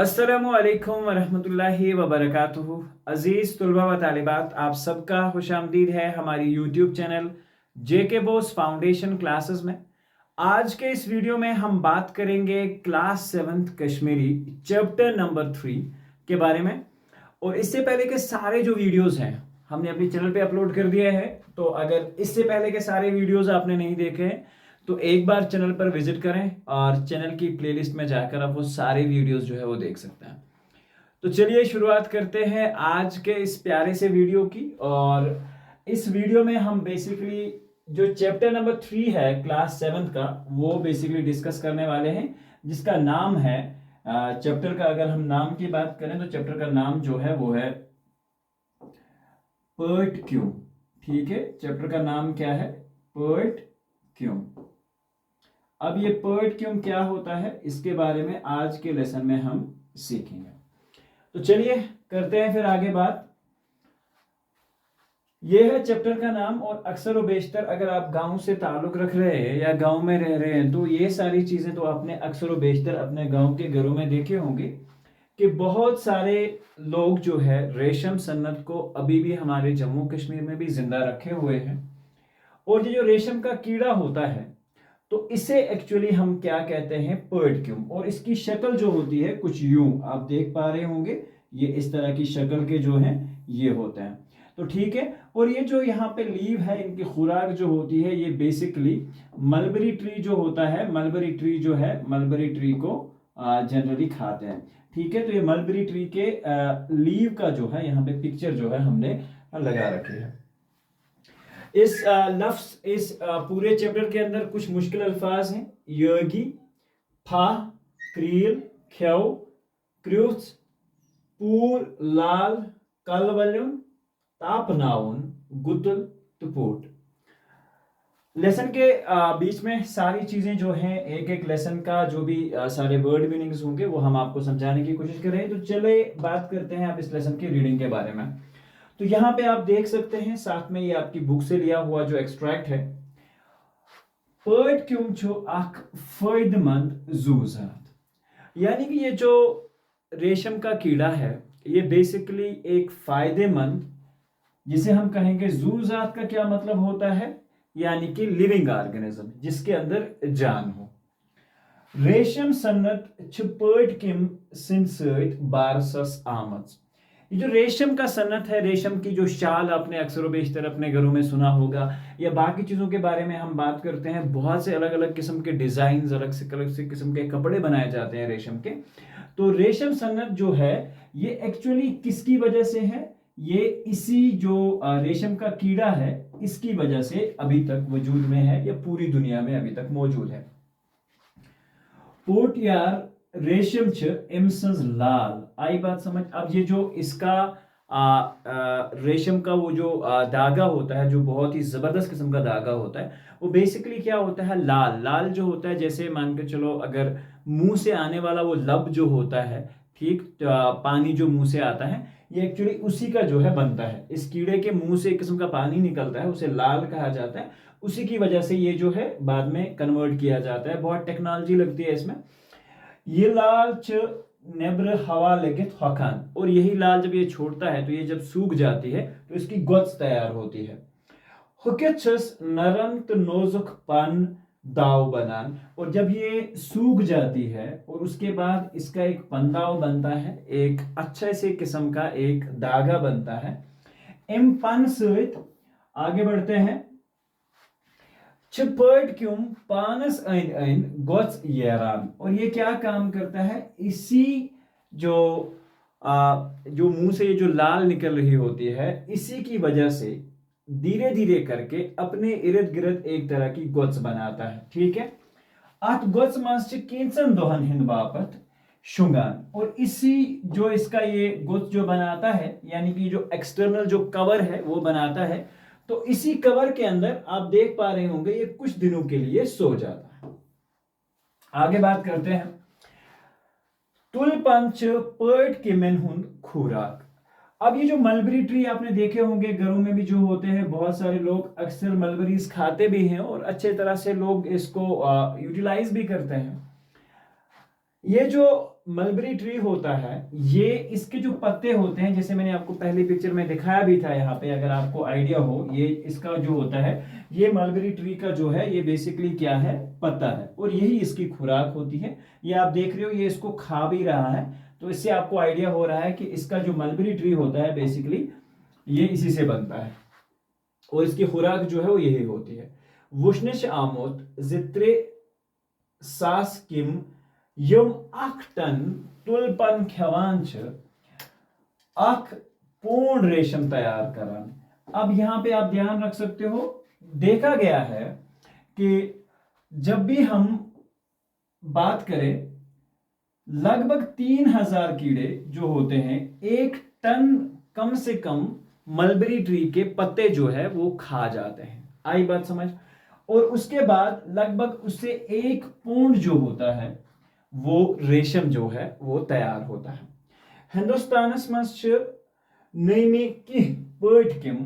अस्सलामुअलैकुम वरहमतुल्लाहि वबरकातुहू। अज़ीज़ तुलबा व तालिबात, आप सबका खुशामदीद है हमारी यूट्यूब चैनल जेके बोस फाउंडेशन क्लासेस में। आज के इस वीडियो में हम बात करेंगे class 7th Kashmiri chapter number 3 के बारे में। और इससे पहले के सारे जो वीडियोस हैं हमने अपनी चैनल पे अपलोड कर दिए हैं, तो अगर इससे पहले के सारे वीडियोस आपने नहीं देखे हैं तो एक बार चैनल पर विजिट करें और चैनल की प्लेलिस्ट में जाकर आप वो सारे वीडियोस जो है वो देख सकते हैं। तो चलिए शुरुआत करते हैं आज के इस प्यारे से वीडियो की। और इस वीडियो में हम बेसिकली जो चैप्टर नंबर 3 है क्लास 7 का वो बेसिकली डिस्कस करने वाले हैं, जिसका नाम है चैप्टर का अगर हम नाम की बात करें तो चैप्टर का नाम जो है वो है पर्ट क्यों। ठीक है, चैप्टर का नाम क्या है? पर्ट क्यों। अब ये पर्ट क्यों क्या होता है इसके बारे में आज के लेसन में हम सीखेंगे। तो चलिए करते हैं फिर आगे बात। ये है चैप्टर का नाम। और अक्सर व बेशतर अगर आप गांव से ताल्लुक रख रहे हैं या गांव में रह रहे हैं तो ये सारी चीजें तो आपने अक्सर व बेशतर अपने गांव के घरों में देखे होंगे कि बहुत सारे लोग जो है रेशम सन्नत को अभी भी हमारे जम्मू कश्मीर में भी जिंदा रखे हुए हैं। और ये जो रेशम का कीड़ा होता है तो इसे एक्चुअली हम क्या कहते हैं? पर्ट। और इसकी शक्ल जो होती है कुछ यूं आप देख पा रहे होंगे, ये इस तरह की शक्ल के जो हैं ये होते हैं। तो ठीक है, और ये जो यहाँ पे लीव है इनकी खुराक जो होती है ये बेसिकली मलबरी ट्री जो होता है, मलबरी ट्री जो है मलबरी ट्री को जनरली खाते हैं। ठीक है, तो ये मलबरी ट्री के लीव का जो है यहाँ पे पिक्चर जो है हमने लगा रखे है। इस लफ्ज इस पूरे चैप्टर के अंदर कुछ मुश्किल अल्फाज हैं। योगी, फा, क्रील, ख्यव, क्रूस, पूर, लाल, कलवलुन, तापनाउन, गुतल, तुपोट। लेसन के बीच में सारी चीजें जो हैं एक एक लेसन का जो भी सारे वर्ड मीनिंग्स होंगे वो हम आपको समझाने की कोशिश कर रहे हैं। तो चले बात करते हैं अब इस लेसन की रीडिंग के बारे में। तो यहां पे आप देख सकते हैं साथ में ये आपकी बुक से लिया हुआ जो एक्सट्रैक्ट है। पर्ट क्यों छो अख फायदेमंद जूजात, यानी कि ये जो रेशम का कीड़ा है ये बेसिकली एक फायदेमंद, जिसे हम कहेंगे जूजात का क्या मतलब होता है? यानी कि लिविंग ऑर्गेनिज्म जिसके अंदर जान हो। रेशम सन्नत छ पर्ट किम सिंध सत बारसस आमज। ये जो रेशम का सन्नत है, रेशम की जो शाल आपने अक्सर बेशतर अपने घरों में सुना होगा या बाकी चीजों के बारे में हम बात करते हैं, बहुत से अलग अलग किस्म के डिजाइन, अलग से किस्म के कपड़े बनाए जाते हैं रेशम के। तो रेशम सन्नत जो है ये एक्चुअली किसकी वजह से है? ये इसी जो रेशम का कीड़ा है इसकी वजह से अभी तक वजूद में है या पूरी दुनिया में अभी तक मौजूद है। पोट यार रेशम छ एमसंस लाल। आई बात समझ? अब ये जो इसका रेशम का वो जो धागा होता है, जो बहुत ही जबरदस्त किस्म का धागा होता है, वो बेसिकली क्या होता है? लाल। लाल जो होता है, जैसे मान के चलो अगर मुंह से आने वाला वो लब जो होता है, ठीक, तो पानी जो मुंह से आता है ये एक्चुअली उसी का जो है बनता है। इस कीड़े के मुंह से एक किस्म का पानी निकलता है, उसे लाल कहा जाता है। उसी की वजह से ये जो है बाद में कन्वर्ट किया जाता है। बहुत टेक्नोलॉजी लगती है इसमें। ये लाल च नेब्र हवा लगे हकान, और यही लाल जब ये छोड़ता है तो ये जब सूख जाती है तो इसकी गुत्स तैयार होती है। हुकेचस नरम तो नोजुक पन दाव बनान, और जब ये सूख जाती है और उसके बाद इसका एक पंदाव बनता है, एक अच्छे से किस्म का एक धागा बनता है। इम पन सहित आगे बढ़ते हैं। पर्ट क्यों पानस ऐन ऐन गोच येरान, और ये क्या काम करता है? इसी जो जो मुंह से ये जो लाल निकल रही होती है इसी की वजह से धीरे धीरे करके अपने इर्द गिर्द एक तरह की गोच बनाता है। ठीक है, अत गोच मास किंचन दोहन हिंद बापत शुंगान, और इसी जो इसका ये गोच जो बनाता है, यानी कि जो एक्सटर्नल जो कवर है वो बनाता है, तो इसी कवर के अंदर आप देख पा रहे होंगे ये कुछ दिनों के लिए सो जाता है। आगे बात करते हैं। तुलपंच पर्ट के मेनहुन खुराक। अब ये जो मलबरी ट्री आपने देखे होंगे घरों में भी जो होते हैं, बहुत सारे लोग अक्सर मलबरीज खाते भी हैं और अच्छे तरह से लोग इसको यूटिलाइज भी करते हैं। ये जो मलबरी ट्री होता है, ये इसके जो पत्ते होते हैं, जैसे मैंने आपको पहली पिक्चर में दिखाया भी था यहाँ पे, अगर आपको आइडिया हो, ये इसका जो होता है, ये मलबरी ट्री का जो है ये बेसिकली क्या है, पत्ता है, और यही इसकी खुराक होती है। ये आप देख रहे हो, ये इसको खा भी रहा है, तो इससे आपको आइडिया हो रहा है कि इसका जो मलबरी ट्री होता है बेसिकली ये इसी से बनता है, और इसकी खुराक जो है वो यही होती है। वुशनिश आमोत जित्रे सास किम यम अख टन तुलपन खेवान छ अख पूर्ण रेशम तैयार करन। अब यहां पे आप ध्यान रख सकते हो, देखा गया है कि जब भी हम बात करें, लगभग 3000 कीड़े जो होते हैं 1 टन कम से कम मलबरी ट्री के पत्ते जो है वो खा जाते हैं। आई बात समझ? और उसके बाद लगभग उससे 1 पूर्ण जो होता है वो रेशम जो है वो तैयार होता है। हिंदुस्तानस मज नईमे किह पट किम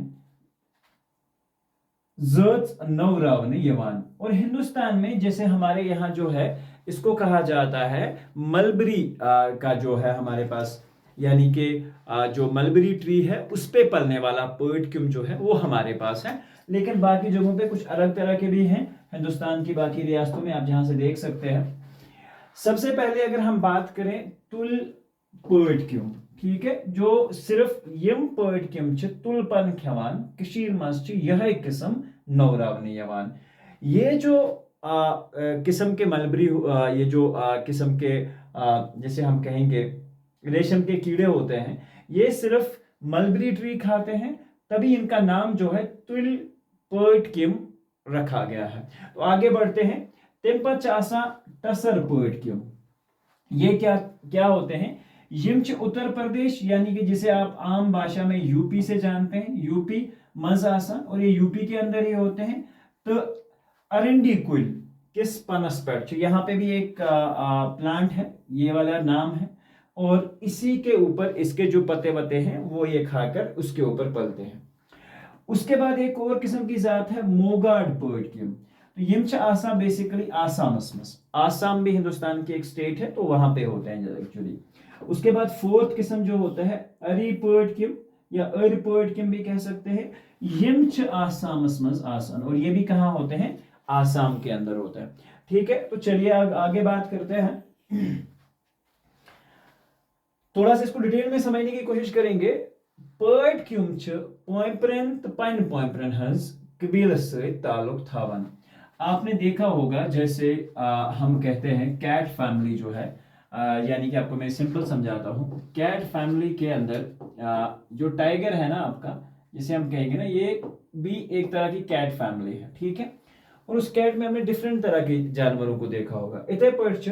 ज़ात नवरावने यवान। और हिंदुस्तान में जैसे हमारे यहाँ जो है इसको कहा जाता है मलबरी का जो है हमारे पास, यानी कि जो मलबरी ट्री है उस पे पलने वाला पर्टक्यूम जो है वो हमारे पास है। लेकिन बाकी जगहों पे कुछ अलग तरह के भी हैं, हिंदुस्तान की बाकी रियासतों में आप जहां से देख सकते हैं। सबसे पहले अगर हम बात करें तुल पर्टक्यूम, ठीक है, जो सिर्फ यम पर्टक्यूम छ तुलपन खेवान कशीर मज छ यह किस्म नवरावनी यवान। ये जो किस्म के मलबरी ये जो किस्म के जैसे हम कहेंगे रेशम के कीड़े होते हैं, ये सिर्फ मलबरी ट्री खाते हैं, तभी इनका नाम जो है तुल पर्टक्यूम रखा गया है। तो आगे बढ़ते हैं। तेम पच आसा टसर पर्टक्यूम, ये क्या क्या होते हैं? यिमच उत्तर प्रदेश, यानी कि जिसे आप आम भाषा में यूपी से जानते हैं, यूपी मज आसान, और ये यूपी के अंदर ही होते हैं। तो अरंडी कुल किस पनस्पेट, यहाँ पे भी एक प्लांट है, ये वाला नाम है, और इसी के ऊपर इसके जो पत्ते वत्ते हैं वो ये खाकर उसके ऊपर पलते हैं। उसके बाद एक और किस्म की जात है मोगाड पर्टक्यूम। तो यम छ आसाम बेसिकली आसामस में, आसाम भी हिंदुस्तान की एक स्टेट है, तो वहां पे होते हैं एक्चुअली। उसके बाद फोर्थ किस्म जो होता है अरी पर्टक्यूम या अर पर्टक्यूम भी कह सकते हैं। यम छ आसामस में आसान, और ये भी कहाँ होते हैं? आसाम के अंदर होता है। ठीक है, तो चलिए आगे बात करते हैं। थोड़ा सा इसको डिटेल में समझने की कोशिश करेंगे। पर्टक्यूम छ पॉइंपरन तो पाइन पॉइंपरन हंस कबीलस से ताल्लुक थावन। आपने देखा होगा जैसे हम कहते हैं कैट फैमिली जो है, यानी कि आपको मैं सिंपल समझाता हूँ। कैट फैमिली के अंदर जो टाइगर है ना आपका, जिसे हम कहेंगे ना, ये भी एक तरह की कैट फैमिली है, ठीक है। और उस कैट में हमने डिफरेंट तरह के जानवरों को देखा होगा। इतने पर्च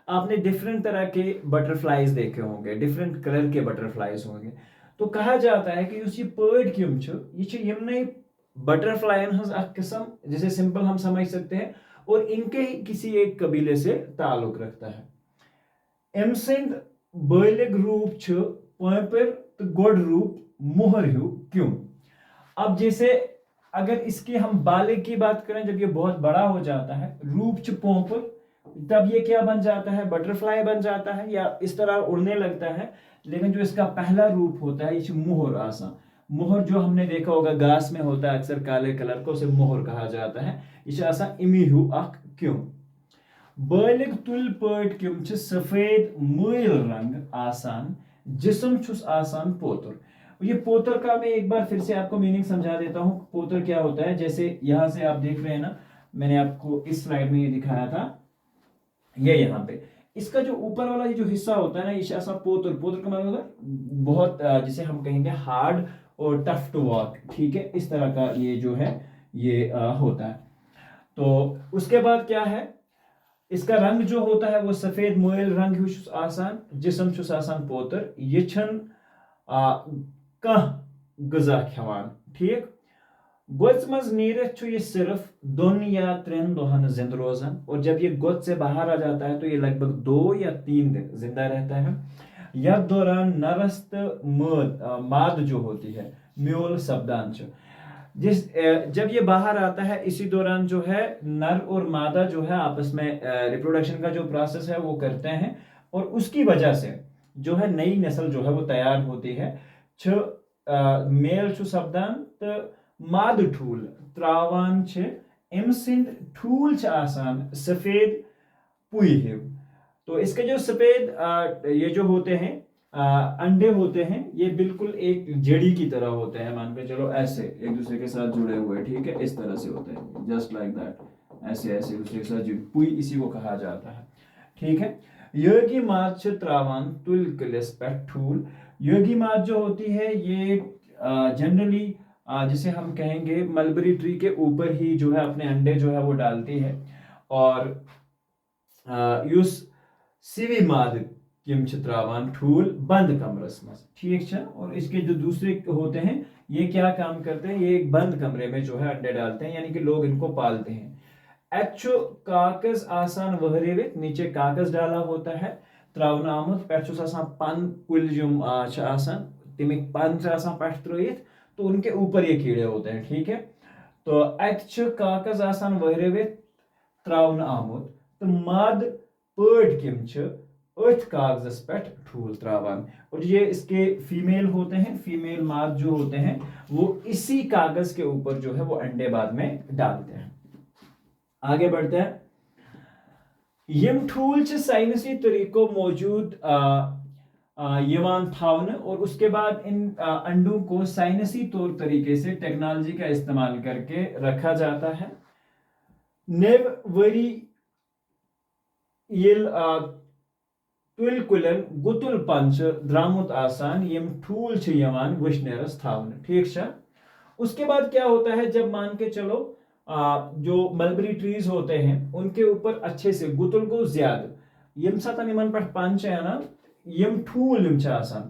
आपने डिफरेंट तरह के बटरफ्लाईज देखे होंगे, डिफरेंट कलर के बटरफ्लाईज होंगे। तो कहा जाता है कि उस ये पर्टक्यूम ये यमने बटरफ्लाई किस्म, जिसे सिंपल हम समझ सकते हैं, और इनके ही किसी एक कबीले से ताल्लुक रखता है। एमसिंद बैलिग रूप छ पॉइपर तो गोड रूप मोहर हु क्यों। अब जैसे अगर इसकी हम बालिग की बात करें, जब ये बहुत बड़ा हो जाता है, रूप छ पोंपर, तब ये क्या बन जाता है? बटरफ्लाई बन जाता है, या इस तरह उड़ने लगता है। लेकिन जो इसका पहला रूप होता है ये मोहर आसा, मोहर जो हमने देखा होगा घास में होता है अक्सर काले कलर को, उसे मोहर कहा जाता है। ये आसा इमीहू अख क्यों। बैलिग तुल पर्टक्यूम छ सफेद मैल रंग आसान, जिस्म छुस आसान पोतर। ये पोतर का मैं एक बार फिर से आपको मीनिंग समझा देता हूं। पोतर क्या होता है? जैसे यहां से आप देख रहे हैं ना, मैंने आपको इस स्लाइड में ये दिखाया था, ये यहाँ पे इसका जो ऊपर वाला ये जो हिस्सा होता है ना, ये ऐसा पोतर, पोतर का मतलब होता है बहुत जिसे हम कहेंगे हार्ड और टफ टू वॉक, ठीक है, इस तरह का ये जो है ये होता है। तो उसके बाद क्या है? इसका रंग जो होता है वो सफेद मोयल रंग हुश आसान, जिस्म छुस आसान पोतर, ये छन कह गजा खेवान, ठीक। गोच मज नीरत ये सिर्फ 2 या 3 दोहन जिंद रोजन, और जब ये गोच से बाहर आ जाता है तो ये लगभग 2 या 3 दिन जिंदा रहता है। या दौरान नरस्त माद जो होती है म्यूल शब्दांश, जब ये बाहर आता है इसी दौरान जो है नर और मादा जो है आपस में रिप्रोडक्शन का जो प्रोसेस है वो करते हैं। और उसकी वजह से जो है नई नस्ल जो है वो तैयार होती है। मेल सपदान तो माद ठूल त्रावान अम सिंद ठूल आसान सफेद पुई हिव। तो इसके जो सफेद ये जो होते हैं अंडे होते हैं, ये बिल्कुल एक जड़ी की तरह होते हैं, मान के चलो ऐसे एक दूसरे के साथ जुड़े हुए, ठीक है, इस तरह से होते हैं, जस्ट लाइक दैट, ऐसे ऐसे एक दूसरे के साथ जुड़े, पुई इसी को कहा जाता है, ठीक है। योगी मात त्रावान तुल कलिस पे ठूल। योगी मात जो होती है ये जनरली जिसे हम कहेंगे मलबरी ट्री के ऊपर ही जो है अपने अंडे जो है वो डालती है। और युस सिवी माद यम त्रावान ठूल बंद कमरस में, ठीक है। और इसके जो दूसरे होते हैं ये क्या काम करते हैं, ये एक बंद कमरे में जो है अंडे डालते हैं, यानी कि लोग इनको पालते हैं। अच्छो कागज आसान वहरेवित, नीचे कागज डाला होता है त्रावन आमुत पे आसान पन कुल जुम आसान तमिक पन आसान पे त्रित, तो उनके ऊपर ये कीड़े होते हैं, ठीक है। तो अच्छ कागज आसान वहरेवित त्रावन आमुत तो मद पट किम अथ कागजस पे ठूल त्रावान। और ये इसके फीमेल होते हैं, फीमेल माद जो होते हैं वो इसी कागज के ऊपर जो है वो अंडे बाद में डालते हैं। आगे बढ़ते हैं। यम ठूल साइंसी तरीकों मौजूद यवान थावन, और उसके बाद इन अंडों को साइंसी तौर तरीके से टेक्नोलॉजी का इस्तेमाल करके रखा जाता है। नेव वरी येल तुल कुलन गुतुल पंच द्रामुत आसान यम ठूल यवान वशनेरस थावन, ठीक है। उसके बाद क्या होता है, जब मान के चलो जो मलबरी ट्रीज होते हैं उनके ऊपर अच्छे से गुतुल को ज्यादा यम सातन यमन पे पंच आना यम ठूल यम आसान,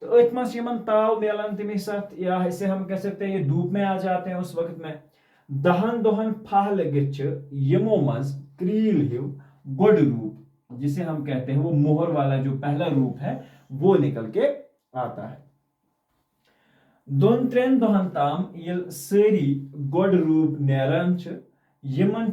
तो अथ मस यमन ताव मिलान तमे साथ, या इसे हम कह सकते हैं ये धूप में आ जाते हैं उस वक्त में। दहन दोहन फाह लगित यमो मज क्रील हिव गुड रूप, जिसे हम कहते हैं वो मोहर वाला जो पहला रूप है वो निकल के आता है। दोन त्रेन दोहन ताम ये सारी गोड रूप नेरान यमन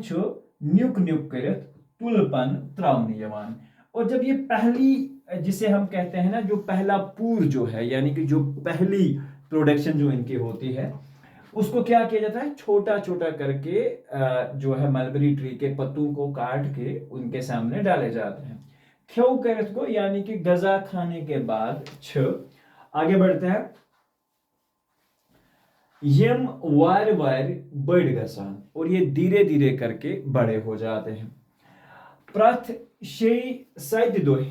न्युक न्युक करत तुलपन त्रावन यवान। और जब ये पहली, जिसे हम कहते हैं ना जो पहला पूर जो है, यानी कि जो पहली प्रोडक्शन जो इनकी होती है, उसको क्या किया जाता है, छोटा छोटा करके जो है मलबरी ट्री के पत्तों को काट के उनके सामने डाले जाते हैं। ख्यो करत को यानी कि गजा खाने के बाद आगे बढ़ते हैं। यम वार वार बढ़ गसान, और ये धीरे धीरे करके बड़े हो जाते हैं। प्रथ शे सद दोह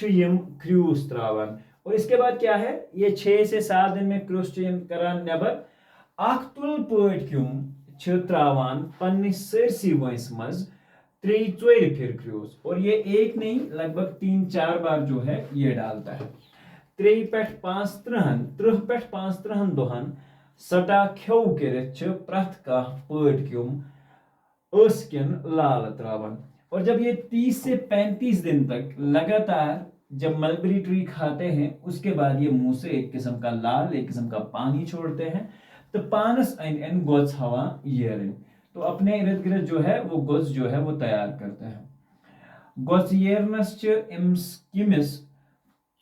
यम क्रूस त्रावन, और इसके बाद क्या है, ये 6 से 7 दिन में क्रूस्टियन करान नेबर आख तुल पट क्यों त्रावान पन्नी सरसी वंस मज 3-4 फिर क्रूस। और ये एक नहीं लगभग 3-4 बार जो है ये डालता है। 3 पेठ 5 त्रहन 3 पेठ 5 त्रहन दोहन सटा ख्यो करत प्रथ का पट क्यों अस्किन लाल त्रावन। और जब ये 30 से 35 दिन तक लगातार जब मलबरी ट्री खाते हैं, उसके बाद ये मुंह से एक किस्म का लाल, एक किस्म का पानी छोड़ते हैं, तो पानस इन गोज हवा ये, तो अपने इर्द गिर्द जो है वो गोज जो है वो तैयार करते हैं। गोज येरनस किमिस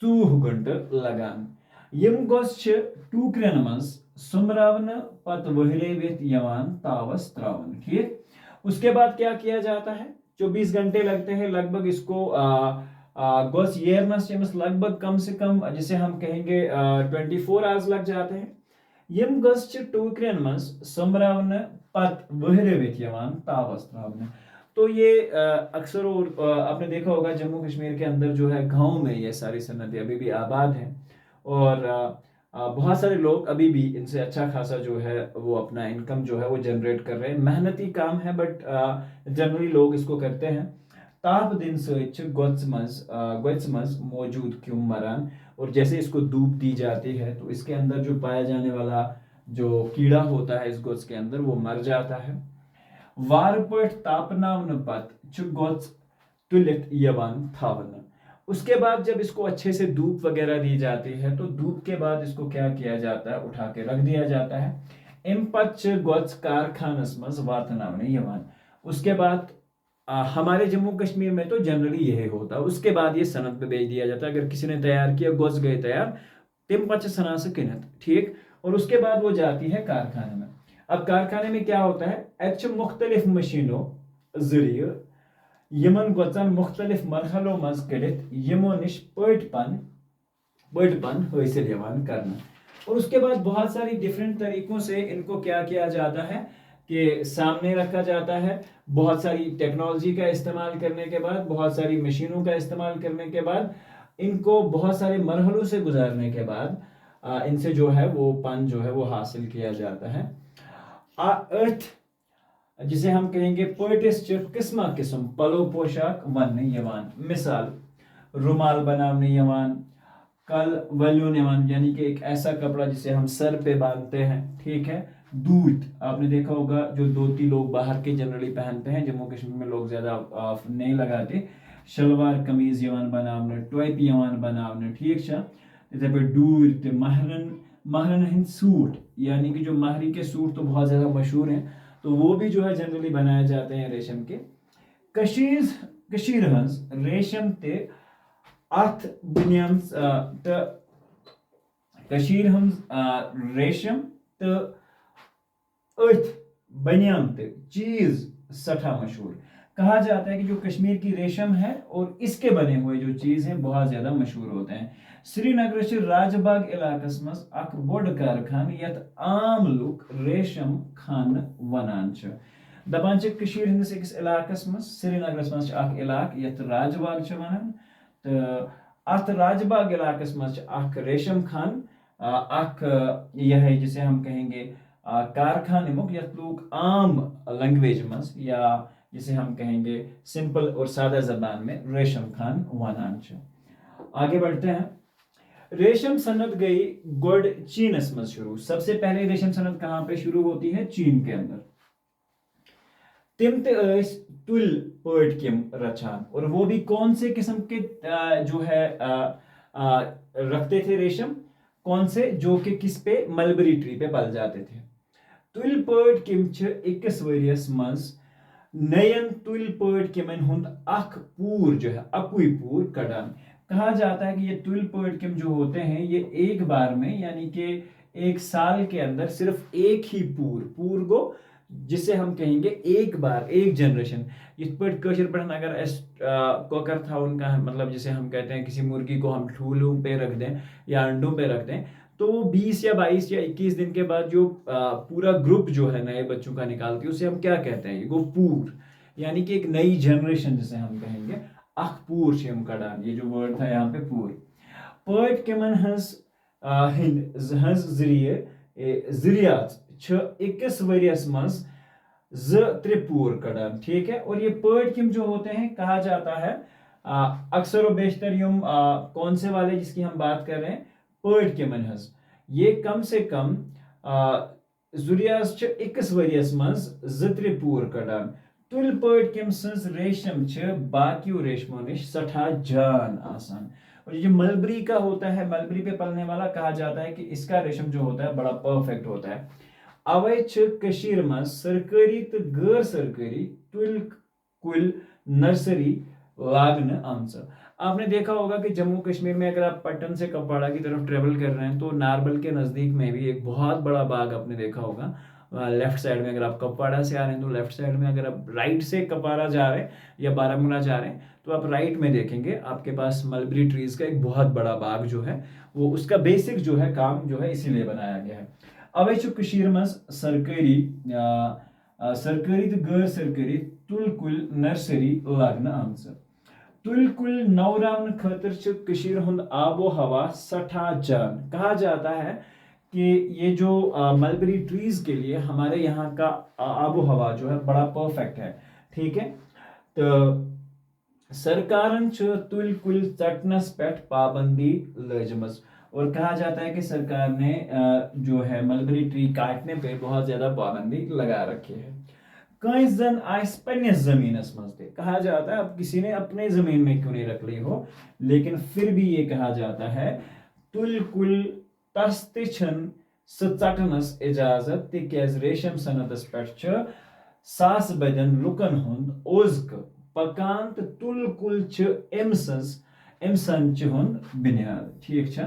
2 घंटे लगान। यम गोज टूकरन मज सुमरावन पत वहरेवित यवान तावस त्रावन, ठीक। उसके बाद क्या किया जाता है, 24 घंटे लगते हैं लगभग इसको गोस येरनस लगभग कम से कम जिसे हम कहेंगे 24 आवर्स लग जाते हैं। यम गस टूकरन मज समरावन पत वहरेवित यवान तावस त्रावन। तो ये अक्सर आपने देखा होगा जम्मू कश्मीर के अंदर जो है गांव में ये सारी सन्नतें अभी भी आबाद हैं, और बहुत सारे लोग अभी भी इनसे अच्छा खासा जो है वो अपना इनकम जो है वो जनरेट कर रहे हैं। मेहनती काम है, बट जनरली लोग इसको करते हैं। ताप दिन मज मौजूद क्यों मरान, और जैसे इसको धूप दी जाती है तो इसके अंदर जो पाया जाने वाला जो कीड़ा होता है इस गोच के अंदर वो मर जाता है। वारपट तापनावन पत गोच तुलित यवान थावन। उसके बाद जब इसको अच्छे से धूप वगैरह दी जाती है, तो धूप के बाद इसको क्या किया जाता है, उठा के रख दिया जाता है। इम पच गोच कारखानस मज वातनावन यवान। उसके बाद हमारे जम्मू कश्मीर में तो जनरली यही होता है। उसके बाद ये सनत पे भेज दिया जाता है। अगर किसी ने तैयार किया, गोस गए तैयार, तम पे सना से किनत, ठीक। और उसके बाद वो जाती है कारखाने में। अब कारखाने में क्या होता है, अत मुख्तलिफ मशीनों जरिए यमन गोचन मुख्तलिफ मरहलों मज कड़ित यमो निश पटपन हासिल यवान करना। और उसके बाद बहुत सारी डिफरेंट तरीकों से इनको क्या किया जाता है कि सामने रखा जाता है। बहुत सारी टेक्नोलॉजी का इस्तेमाल करने के बाद, बहुत सारी मशीनों का इस्तेमाल करने के बाद, इनको बहुत सारे मरहलों से गुजारने के बाद इनसे जो है वो पन जो है वो हासिल किया जाता है। अर्थ जिसे हम कहेंगे पोइटिस किस्मा किस्म पलो पोशाक वन यवान, मिसाल रुमाल बनाने यवान, कल वल्यून यवान यानी कि एक ऐसा कपड़ा जिसे हम सर पे बांधते हैं, ठीक है। दूत आपने देखा होगा जो धोती लोग बाहर के जनरली पहनते हैं, जम्मू कश्मीर में लोग ज्यादा नहीं लगाते। शलवार कमीज यवान बनावने, टोपी यवान बनावने, ठीक है। इतने पे दूत महरन हिंद सूट, यानी कि जो महरी के सूट तो बहुत ज्यादा मशहूर हैं, तो वो भी जो है जनरली बनाए जाते हैं रेशम के। कशीर हंस रेशम ते अथ बुनियान कशीर हंस रेशम तो अथ बनियान ते चीज सठा मशहूर। कहा जाता है कि जो कश्मीर की रेशम है और इसके बने हुए जो चीज हैं बहुत ज्यादा मशहूर होते हैं। श्रीनगर राजबाग इलाकस मज अख बोड़ कारखान यत आम लुक रेशम खान वनान दपान हंदिस अकिस इलाकस मज श्रीनगरस मज अख इलाक यत राजबाग वनान, तो अत राजबाग इलाकस मज अख रेशम खान अख यह है जिसे हम कहेंगे कारखाने मुख यत लोग आम लैंग्वेज मज या जिसे हम कहेंगे सिंपल और सादा जबान में रेशम खान वनान। आगे बढ़ते हैं। रेशम सनत गई गोड चीनस में शुरू। सबसे पहले रेशम सनत कहां पे शुरू होती है, चीन के अंदर। तिम तुल पट किम रचान, और वो भी कौन से किस्म के जो है रखते थे रेशम, कौन से, जो कि किस पे, मलबरी ट्री पे पल जाते थे। तुल पट किम इक्स वरियस मज नयन तुल पट किमन हुंद अख पूर जो है अकुई पूर कड़ान। कहा जाता है कि ये तुल पट किम जो होते हैं ये एक बार में, यानी कि एक साल के अंदर सिर्फ एक ही पूर गो, जिसे हम कहेंगे एक बार एक जनरेशन। इस पर कशर पढ़न अगर कोकर था उनका, मतलब जिसे हम कहते हैं किसी मुर्गी को हम ठूलों पे रख दें या अंडों पे रख दें, तो वो 20 या 22 या 21 दिन के बाद जो पूरा ग्रुप जो है नए बच्चों का निकालती है, उसे हम क्या कहते हैं, वो पूर, यानी कि एक नई जनरेशन जिसे हम कहेंगे अखपूर शेम कड़ान। ये जो वर्ड था यहाँ पे पूर। पट केमन हंस हंस जरियात इक्कीस वरियस मज त्रिपूर कड़ान, ठीक है। और ये पट किम जो होते हैं, कहा जाता है अक्सर व बेशतर युम कौन से वाले जिसकी हम बात कर रहे हैं, पट किमन हंस, ये कम से कम जुरियास इक्कीस वरियस मज त्रिपूर कड़ान। तुल पट किम सज रेशम बाकियों रेशमों निश सठा जान आसान। और ये जो मलबरी का होता है, मलबरी पे पलने वाला, कहा जाता है कि इसका रेशम जो होता है बड़ा परफेक्ट होता है। अवै कशीर मज सरकारी तो गैर सरकारी तुल कुल नर्सरी लागन आमच। आपने देखा होगा कि जम्मू कश्मीर में अगर आप पट्टन से कपवाड़ा की तरफ ट्रेवल कर रहे हैं तो नारबल के नज़दीक में भी एक बहुत बड़ा बाग आपने देखा होगा। लेफ्ट साइड में अगर आप कपवाड़ा से आ रहे हैं तो लेफ्ट साइड में, अगर आप राइट से कपवाड़ा जा रहे हैं या बारामूला जा रहे हैं तो आप राइट में देखेंगे आपके पास मलबरी ट्रीज का एक बहुत बड़ा बाग जो है वो, उसका बेसिक जो है काम जो है इसीलिए बनाया गया है। अवे कशीर मज सरकारी तो गैर सरकारी तुल कुल नर्सरी लागन आमच। तुल कुल नवरावन खतर कशीर हुंद आबो हवा सठा जान। कहा जाता है कि ये जो मलबरी ट्रीज के लिए हमारे यहाँ का आबो हवा जो है बड़ा परफेक्ट है, ठीक है। तो सरकारन तुल कुल चटनस पेट पाबंदी लजमस, और कहा जाता है कि सरकार ने जो है मलबरी ट्री काटने पे बहुत ज्यादा पाबंदी लगा रखी है। कहीं जन आइस पन्निस जमीनस मजदे, कहा जाता है अब किसी ने अपने जमीन में क्यों नहीं रख ली हो, लेकिन फिर भी ये कहा जाता है तुल कुल तस्ते छन सचटनस इजाजत तिक्याज रेशम सनतस पेट सास बदन लुकन हुंद ओज्क पकान तो तुल कुल एमसन बुनियाद। ठीक है,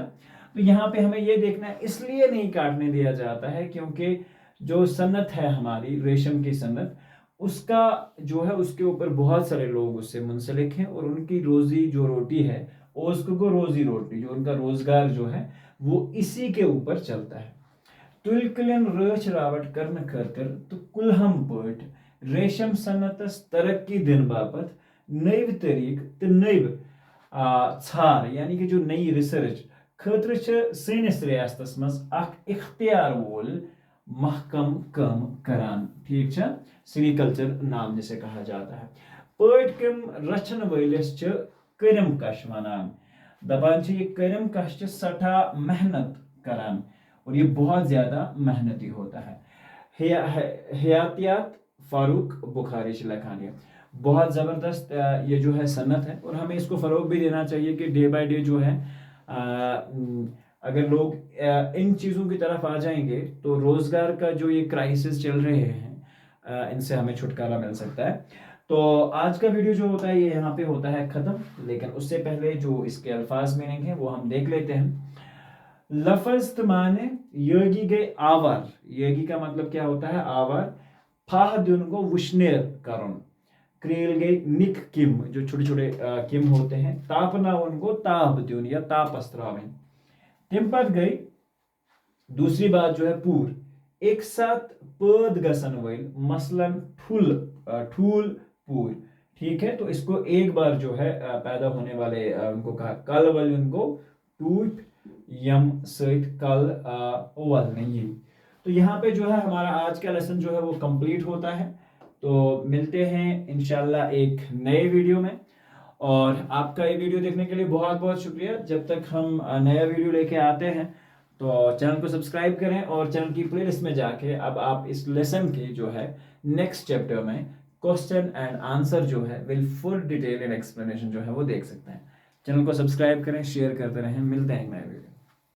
तो यहाँ पे हमें ये देखना है, इसलिए नहीं काटने दिया जाता है क्योंकि जो सन्नत है हमारी रेशम की सन्नत, उसका जो है उसके ऊपर बहुत सारे लोग उससे मुंसलिक हैं और उनकी रोजी जो रोटी है, उसको रोजी रोटी जो उनका रोजगार जो है वो इसी के ऊपर चलता है। तुलकलन रच रावट करन खतर तो कुलहम पट रेशम सन्नतस तरक्की दिन बापत नव तरीक तो नव छार यानी कि जो नई रिसर्च खतर सनिस रियासतस मज इख्तियार वोल महकम कम करान। ठीक है, सेरिकल्चर नाम जिसे कहा जाता है। पट कम रचन वलिस करम कश वनान, दपान ये करम कश सठा मेहनत करान और ये बहुत ज्यादा मेहनती होता है। हयातियात फारूक बुखारी लखान, है बहुत ज़बरदस्त ये जो है सन्नत है और हमें इसको फ़रोग भी देना चाहिए कि डे बाय डे जो है अगर लोग इन चीज़ों की तरफ आ जाएंगे तो रोज़गार का जो ये क्राइसिस चल रहे हैं इनसे हमें छुटकारा मिल सकता है। तो आज का वीडियो जो होता है ये यहाँ पे होता है ख़त्म, लेकिन उससे पहले जो इसके अल्फाज मीनिंग है वो हम देख लेते हैं। लफज माने योगी गए आवर, योगी का मतलब क्या होता है आवर, फाह दिन को वुशनेर करुन, क्रेल गए निक किम जो छोटे छोटे किम होते हैं, तापना उनको ताप दिन या तापस त्रावें। तम पत गई दूसरी बात जो है पूर, एक साथ पद गसन वल मसलन ठुल ठूल पूर। ठीक है, तो इसको एक बार जो है पैदा होने वाले उनको कहा कल वल उनको टूट यम सहित कल ओवल नहीं। तो यहाँ पे जो है हमारा आज का लेसन जो है वो कंप्लीट होता है। तो मिलते हैं इंशाल्लाह एक नए वीडियो में, और आपका ये वीडियो देखने के लिए बहुत बहुत शुक्रिया। जब तक हम नया वीडियो लेके आते हैं तो चैनल को सब्सक्राइब करें और चैनल की प्लेलिस्ट में जाके अब आप इस लेसन के जो है नेक्स्ट चैप्टर में क्वेश्चन एंड आंसर जो है will full detail and explanation जो है वो देख सकते हैं। चैनल को सब्सक्राइब करें, शेयर करते रहें। मिलते हैं एक नए वीडियो।